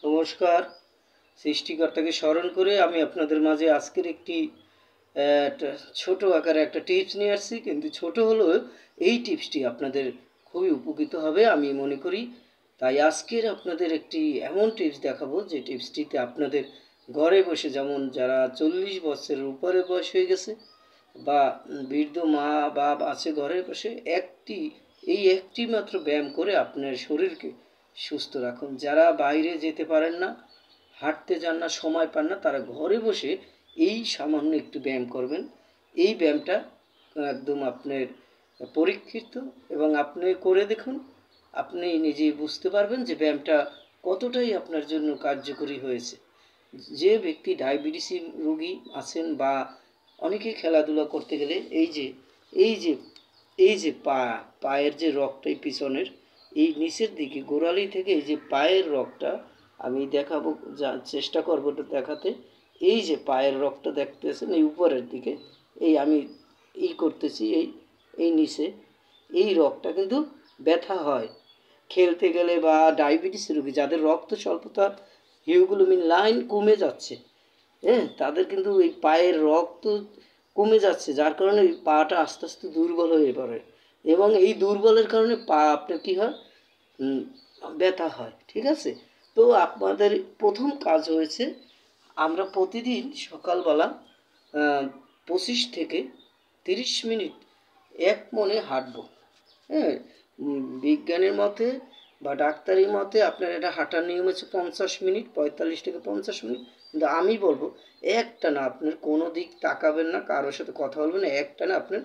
নমস্কার। সৃষ্টিকর্তাকে স্মরণ করে আমি আপনাদের মাঝে আজকের একটি একটা ছোট আকারে একটা টিপস নিয়ে আসছি, কিন্তু ছোট হলেও এই টিপসটি আপনাদের খুবই উপকৃত হবে আমি মনে করি। তাই আজকের আপনাদের একটি এমন টিপস দেখাবো যে টিপসটিতে আপনাদের ঘরে বসে, যেমন যারা 40 বছরের উপরে বয়স হয়ে গেছে বা বৃদ্ধ মা বাপ আছে ঘরে বসে, একটি মাত্র ব্যায়াম করে আপনার শরীরকে সুস্থ রাখুন। যারা বাইরে যেতে পারেন না, হাঁটতে যান না, সময় পান না, তারা ঘরে বসে এই সামান্য একটু ব্যায়াম করবেন। এই ব্যায়ামটা একদম আপনার পরীক্ষিত, এবং আপনি করে দেখুন, আপনি নিজেই বুঝতে পারবেন যে ব্যায়ামটা কতটাই আপনার জন্য কার্যকরী হয়েছে। যে ব্যক্তি ডায়াবেটিস রোগী আছেন বা অনেকেই খেলাধুলা করতে গেলে এই যে এই যে এই যে পায়ের যে রগটা, এই পিছনের এই নিচের দিকে গোড়ালি থেকে এই যে পায়ের রগটা আমি দেখাবো, চেষ্টা করবো এটা দেখাতে। এই যে পায়ের রগটা দেখতেছেন এই উপরের দিকে, এই আমি করতেছি, এই এই নিচে এই রগটা কিন্তু ব্যথা হয় খেলতে গেলে, বা ডায়াবেটিস রোগী যাদের রক্ত স্বল্পতা, হিমোগ্লোবিন লাইন কমে যাচ্ছে, হ্যাঁ, তাদের কিন্তু এই পায়ের রক্ত কমে যাচ্ছে, যার কারণে এই পাটা আস্তে আস্তে দুর্বল হয়ে পড়ে, এবং এই দুর্বলের কারণে পা আপনার কী হয়, ব্যথা হয়। ঠিক আছে, তো আপনাদের প্রথম কাজ হয়েছে, আমরা প্রতিদিন সকালবেলা 25 থেকে 30 মিনিট এক মনে হাঁটবো। হ্যাঁ, বিজ্ঞানের মতে বা ডাক্তারির মতে আপনার এটা হাঁটার নিয়ম হচ্ছে 50 মিনিট, 45 থেকে 50 মিনিট। কিন্তু আমি বলবো একটানা আপনার কোনো দিক তাকাবেন না, কারোর সাথে কথা বলবেন না, একটানা আপনার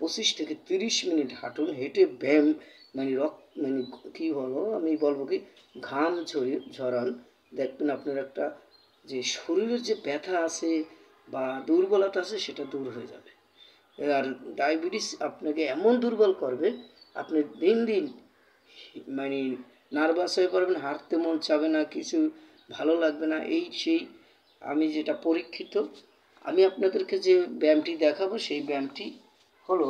25 থেকে 30 মিনিট হাঁটুন। হেঁটে ব্যায়াম মানে মানে কী হলো, আমি বলবো কি, ঘাম ঝরান, দেখবেন আপনার একটা যে শরীরের যে ব্যথা আছে বা দুর্বলতা আছে সেটা দূর হয়ে যাবে। আর ডায়াবেটিস আপনাকে এমন দুর্বল করবে, আপনি দিন দিন মানে নার্ভাস হয়ে পড়বেন, হাঁটতে মন চাবে না, কিছু ভালো লাগবে না, এই সেই। আমি যেটা পরীক্ষিত, আমি আপনাদেরকে যে ব্যায়ামটি দেখাবো সেই ব্যায়ামটি হলো,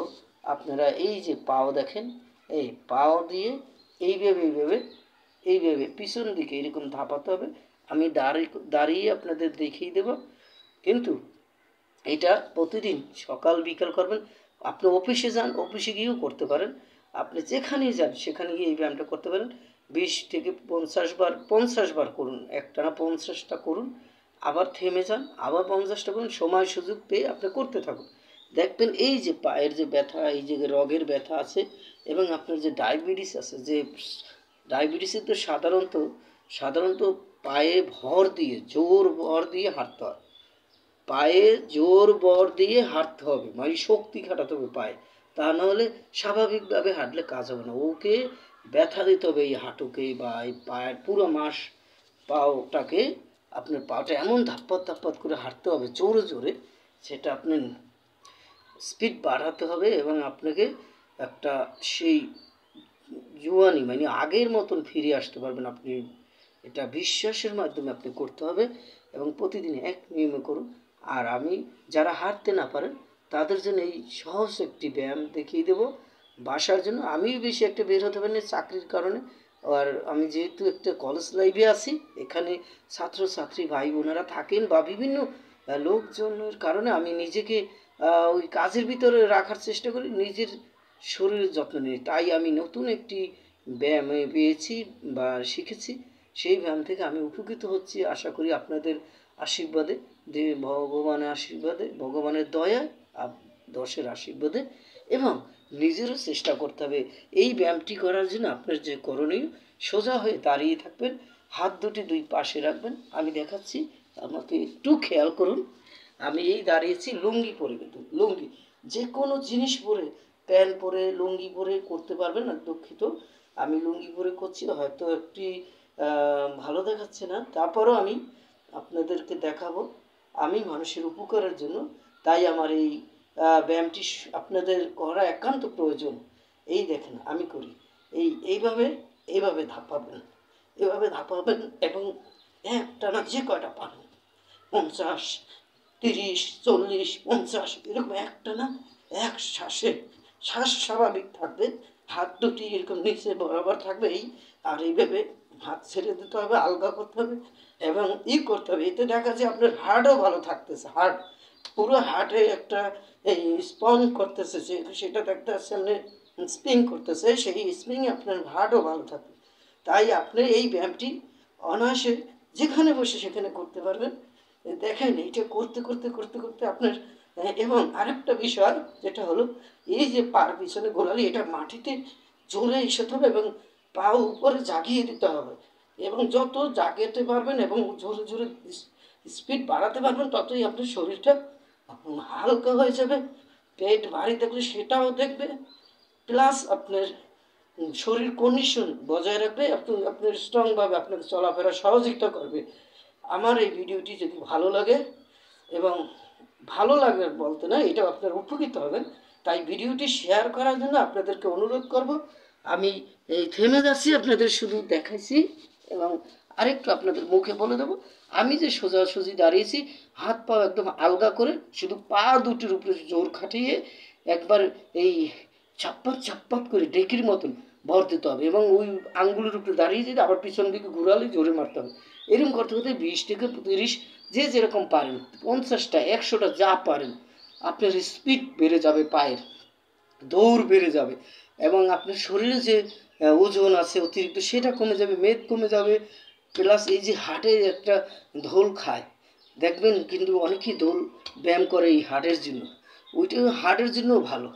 আপনারা এই যে পাও দেখেন, এই পাও দিয়ে এইভাবে পিছন দিকে এরকম ধাপাতে হবে। আমি দাঁড়িয়ে আপনাদের দেখিয়ে দেব, কিন্তু এটা প্রতিদিন সকাল বিকাল করবেন। আপনি অফিসে যান, অফিসে গিয়েও করতে পারেন, আপনি যেখানেই যান সেখানে গিয়ে এই ব্যায়ামটা করতে পারেন। 20 থেকে 50 বার করুন, একটানা 50টা করুন, আবার থেমে যান, আবার 50টা করুন, সময় সুযোগ পেয়ে আপনি করতে থাকুন। দেখবেন এই যে পায়ের যে ব্যথা, এই যে রগের ব্যথা আছে, এবং আপনার যে ডায়াবেটিস আছে, যে ডায়াবেটিসে তো সাধারণত পায়ে জোর ভর দিয়ে হাঁটতে হয়, পায়ে জোর বর দিয়ে হাঁটতে হবে, মানে শক্তি খাটাতে হবে পায়ে, তা নাহলে স্বাভাবিকভাবে হাঁটলে কাজ হবে না, ওকে ব্যথা দিতে হবে এই হাঁটুকে বা এই পায়ের পুরো পাওটাকে। আপনার পাটা এমন ধাপ্পাত করে হাঁটতে হবে জোরে জোরে, সেটা আপনি স্পিড বাড়াতে হবে, এবং আপনাকে একটা সেই জুয়ানি মানে আগের মতন ফিরে আসতে পারবেন আপনি। এটা বিশ্বাসের মাধ্যমে আপনি করতে হবে, এবং প্রতিদিন এক নিয়মে করুন। আর আমি যারা হাঁটতে না পারেন তাদের জন্য এই সহজ একটি ব্যায়াম দেখিয়ে দেব বাসার জন্য। আমিও বেশি একটা বের হতে পারি না চাকরির কারণে, আর আমি যেহেতু একটা কলেজ লাইফে আছি, এখানে ছাত্রছাত্রী ভাই বোনেরা থাকেন বা বিভিন্ন লোকজনের কারণে আমি নিজেকে ওই কাজের ভিতরে রাখার চেষ্টা করি, নিজের শরীরের যত্ন নিই। তাই আমি নতুন একটি ব্যায়াম পেয়েছি বা শিখেছি, সেই ব্যায়াম থেকে আমি উপকৃত হচ্ছি, আশা করি আপনাদের আশীর্বাদে, ভগবানের আশীর্বাদে, ভগবানের দয়ায়, দশের আশীর্বাদে, এবং নিজেরও চেষ্টা করতে হবে এই ব্যায়ামটি করার জন্য। আপনার যে করণীয়, সোজা হয়ে দাঁড়িয়ে থাকবেন, হাত দুটি দুই পাশে রাখবেন, আমি দেখাচ্ছি, আমাকে একটু খেয়াল করুন। আমি এই দাঁড়িয়েছি লুঙ্গি পরে, কিন্তু লুঙ্গি যে কোনো জিনিস পরে, প্যান্ট পরে লুঙ্গি পরে করতে পারবেন না, দুঃখিত, আমি লুঙ্গি পরে করছি, হয়তো একটি ভালো দেখাচ্ছে না, তারপরও আমি আপনাদেরকে দেখাবো, আমি মানুষের উপকারের জন্য, তাই আমার এই ব্যায়ামটি আপনাদের করা একান্ত প্রয়োজন। এই দেখেন আমি করি, এইভাবে ধাপাবেন এবং একটানা যে কয়টা পারেন, 50, 30, 40, 50 এরকম একটানা এক শ্বাসে, শ্বাস স্বাভাবিক থাকবে, হাত দুটি এরকম নিচে বরাবর থাকবে, আর এইভাবে হাত ছেড়ে দিতে হবে, আলগা করতে হবে এবং করতে হবে। এতে দেখা যায় আপনার হার্টও ভালো থাকতেছে, হার্ট পুরো হার্টে একটা এই স্পন করতেছে, সেটা দেখতে আসছে আপনি স্প্রিং করতেছে, সেই স্প্রিংয়ে আপনার হার্টও ভালো থাকবে। তাই আপনি এই ব্যায়ামটি অনায়াসে যেখানে বসে সেখানে করতে পারবেন। দেখেন এইটা করতে করতে করতে করতে আপনার এবং আরেকটা বিষয় যেটা হলো এই যে পার পিছনে গোড়ালি, এটা মাটিতে জোরে এসে হবে এবং পা উপরে জাগিয়ে দিতে হবে এবং যত জাগাতে পারবেন এবং জোরে জোরে স্পিড বাড়াতে পারবেন ততই আপনার শরীরটা হালকা হয়ে যাবে। পেট ভারী থাকলে সেটাও দেখবে, প্লাস আপনার শরীর কন্ডিশন বজায় রাখবে, আপনার স্ট্রংভাবে আপনাকে চলাফেরা সহযোগিতা করবে। আমার এই ভিডিওটি যদি ভালো লাগে, এবং ভালো লাগে বলতে না, এটা আপনার উপকৃত হবেন, তাই ভিডিওটি শেয়ার করার জন্য আপনাদেরকে অনুরোধ করব। আমি এই থেমে যাচ্ছি, আপনাদের শুধু দেখাইছি এবং আরেকটু আপনাদের মুখে বলে দেবো, আমি যে সোজাসুজি দাঁড়িয়েছি, হাত পা একদম আলগা করে শুধু পা দুটির উপরে জোর খাটিয়ে একবার এই চাপ্পাত চাপ্পাত করে ডেকির মতন ভর দিতে হবে এবং ওই আঙ্গুলের উপরে দাঁড়িয়ে যেতে আবার পিছন দিকে ঘুরালে জোরে মারতে হবে। এরকম করতে করতে 20 থেকে 30, যে যেরকম পারেন, 50টা 100টা যা পারেন, আপনার স্পিড বেড়ে যাবে, পায়ের দৌড় বেড়ে যাবে এবং আপনার শরীরে যে ওজন আছে অতিরিক্ত সেটা কমে যাবে, মেদ কমে যাবে, প্লাস এই যে হার্টে একটা ধোল খায় দেখবেন, কিন্তু অনেকেই ধোল ব্যায়াম করে এই হার্টের জন্য, ওইটা হার্টের জন্যও ভালো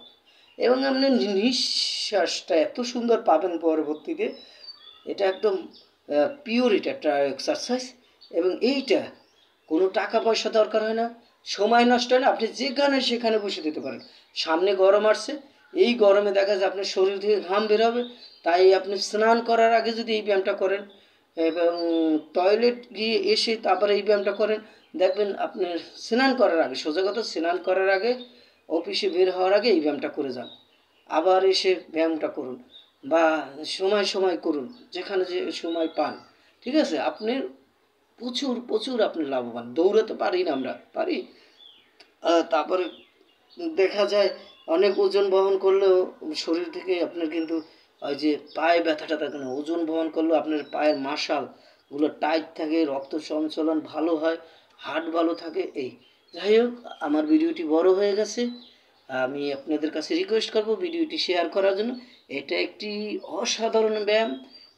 এবং আপনার নিঃশ্বাসটা এত সুন্দর পাবেন পরবর্তীতে। এটা একদম পিওর, এটা একটা এক্সারসাইজ এবং এইটা কোনো টাকা পয়সা দরকার হয় না, সময় নষ্ট হয় না, আপনি যেখানে সেখানে বসে দিতে পারেন। সামনে গরম আসছে, এই গরমে দেখা যায় আপনার শরীর থেকে ঘাম বেরোবে, তাই আপনি স্নান করার আগে যদি এই ব্যায়ামটা করেন এবং টয়লেট গিয়ে এসে তারপরে এই ব্যায়ামটা করেন, দেখবেন আপনার স্নান করার আগে, সোজা কথা স্নান করার আগে, অফিসে বের হওয়ার আগে এই ব্যায়ামটা করে যান, আবার এসে ব্যায়ামটা করুন বা সময় সময় করুন, যেখানে যে সময় পান, ঠিক আছে? আপনি প্রচুর প্রচুর আপনি লাভবান। দৌড়াতে পারি না আমরা, পারি, তারপরে দেখা যায় অনেক ওজন বহন করলেও শরীর থেকে আপনার কিন্তু ওই যে পায়ে ব্যথাটা থাকে না, ওজন বহন করলেও আপনার পায়ের মাসলগুলো টাইট থাকে, রক্ত সঞ্চালন ভালো হয়, হার্ট ভালো থাকে। এই যাই হোক, আমার ভিডিওটি বড় হয়ে গেছে, আমি আপনাদের কাছে রিকোয়েস্ট করব ভিডিওটি শেয়ার করার জন্য। এটা একটি অসাধারণ ব্যায়াম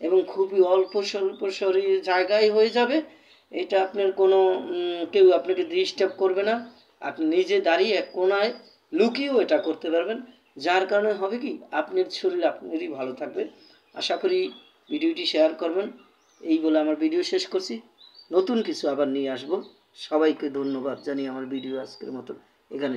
এবং খুবই অল্প স্বল্প শরীর জায়গায় হয়ে যাবে। এটা আপনার কোনো কেউ আপনাকে ডিস্টার্ব করবে না, আপনি নিজে দাঁড়িয়ে এক কোনায় লুকিয়েও এটা করতে পারবেন, যার কারণে হবে কি আপনার শরীর আপনারই ভালো থাকবে। আশা করি ভিডিওটি শেয়ার করবেন। এই বলে আমার ভিডিও শেষ করছি, নতুন কিছু আবার নিয়ে আসব। সবাইকে ধন্যবাদ জানিয়ে আমার ভিডিও আজকের মতো এখানে